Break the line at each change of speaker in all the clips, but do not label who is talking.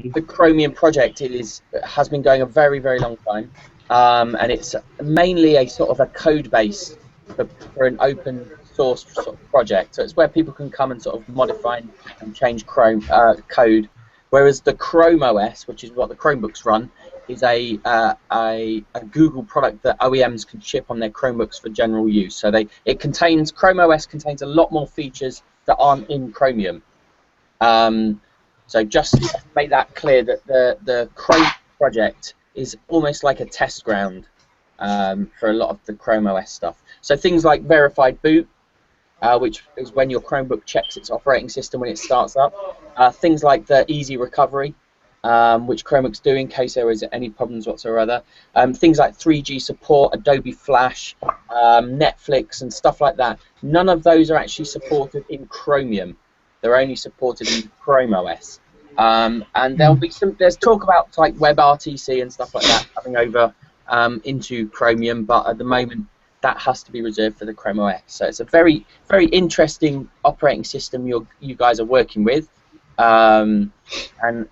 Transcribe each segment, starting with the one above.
the Chromium project has been going a very, very long time, and it's mainly a sort of a code base for an open source sort of project. So it's where people can come and sort of modify and change Chrome code. Whereas the Chrome OS, which is what the Chromebooks run, is a Google product that OEMs can ship on their Chromebooks for general use. So Chrome OS contains a lot more features that aren't in Chromium. So just to make that clear, that the Chrome project is almost like a test ground for a lot of the Chrome OS stuff. So things like verified boot, which is when your Chromebook checks its operating system when it starts up. Things like the easy recovery, which Chromebooks do in case there is any problems whatsoever. Things like 3G support, Adobe Flash, Netflix, and stuff like that. None of those are actually supported in Chromium. They're only supported in Chrome OS. And there's talk about like WebRTC and stuff like that coming over into Chromium, but at the moment that has to be reserved for the Chrome OS. So it's a very, very interesting operating system you guys are working with. And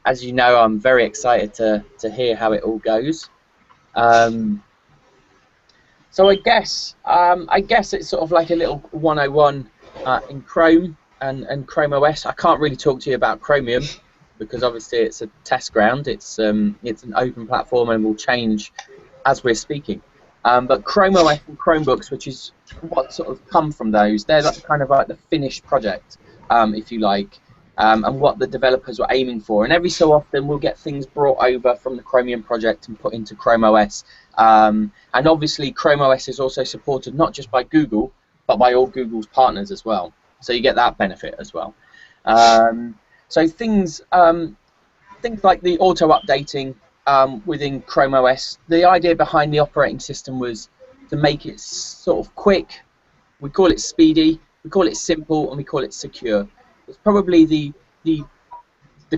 as you know, I'm very excited to hear how it all goes. So I guess it's sort of like a little 101 in Chrome and Chrome OS. I can't really talk to you about Chromium because obviously it's a test ground. It's an open platform and will change as we're speaking. But Chrome OS and Chromebooks, which is what sort of come from those, they're kind of like the finished project, if you like, and what the developers were aiming for. And every so often we'll get things brought over from the Chromium project and put into Chrome OS. And obviously Chrome OS is also supported not just by Google, but by all Google's partners as well. So you get that benefit as well. So things like the auto-updating within Chrome OS, the idea behind the operating system was to make it sort of quick. We call it speedy, we call it simple, and we call it secure. It's probably the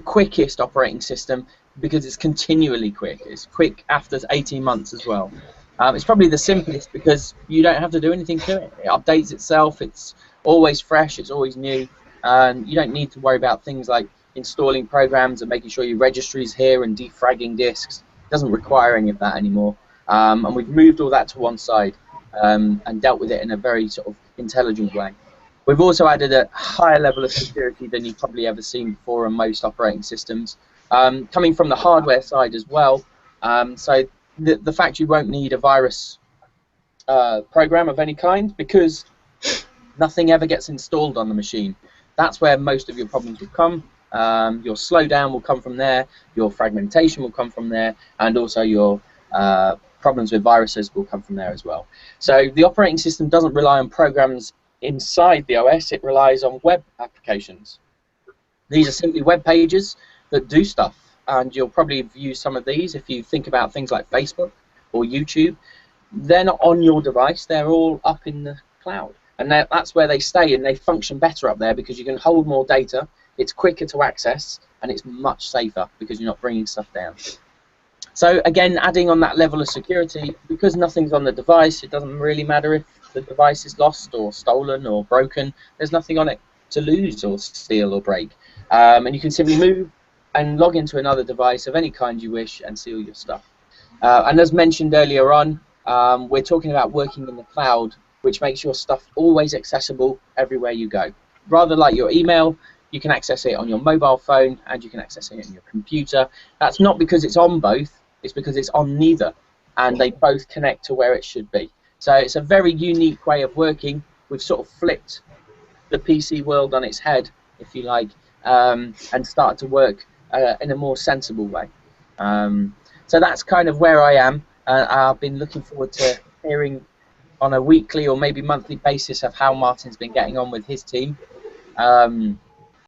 quickest operating system because it's continually quick. It's quick after 18 months as well. It's probably the simplest because you don't have to do anything to it. It updates itself. It's always fresh. It's always new. And you don't need to worry about things like installing programs and making sure your registry is here and defragging disks. It doesn't require any of that anymore. And we've moved all that to one side and dealt with it in a very sort of intelligent way. We've also added a higher level of security than you've probably ever seen before on most operating systems, coming from the hardware side as well. So the fact you won't need a virus program of any kind because nothing ever gets installed on the machine. That's where most of your problems will come. Your slowdown will come from there, your fragmentation will come from there, and also your problems with viruses will come from there as well. So the operating system doesn't rely on programs inside the OS, it relies on web applications. These are simply web pages that do stuff, and you'll probably view some of these if you think about things like Facebook or YouTube. They're not on your device, they're all up in the cloud. And that's where they stay, and they function better up there because you can hold more data, it's quicker to access, and it's much safer because you're not bringing stuff down. So again, adding on that level of security, because nothing's on the device, it doesn't really matter if the device is lost or stolen or broken. There's nothing on it to lose or steal or break. And you can simply move and log into another device of any kind you wish and see all your stuff. And as mentioned earlier on, we're talking about working in the cloud, which makes your stuff always accessible everywhere you go. Rather like your email, you can access it on your mobile phone and you can access it on your computer. That's not because it's on both, it's because it's on neither, and they both connect to where it should be. So it's a very unique way of working. We've sort of flipped the PC world on its head, if you like, and start to work in a more sensible way. So that's kind of where I am. I've been looking forward to hearing on a weekly or maybe monthly basis of how Martin's been getting on with his team.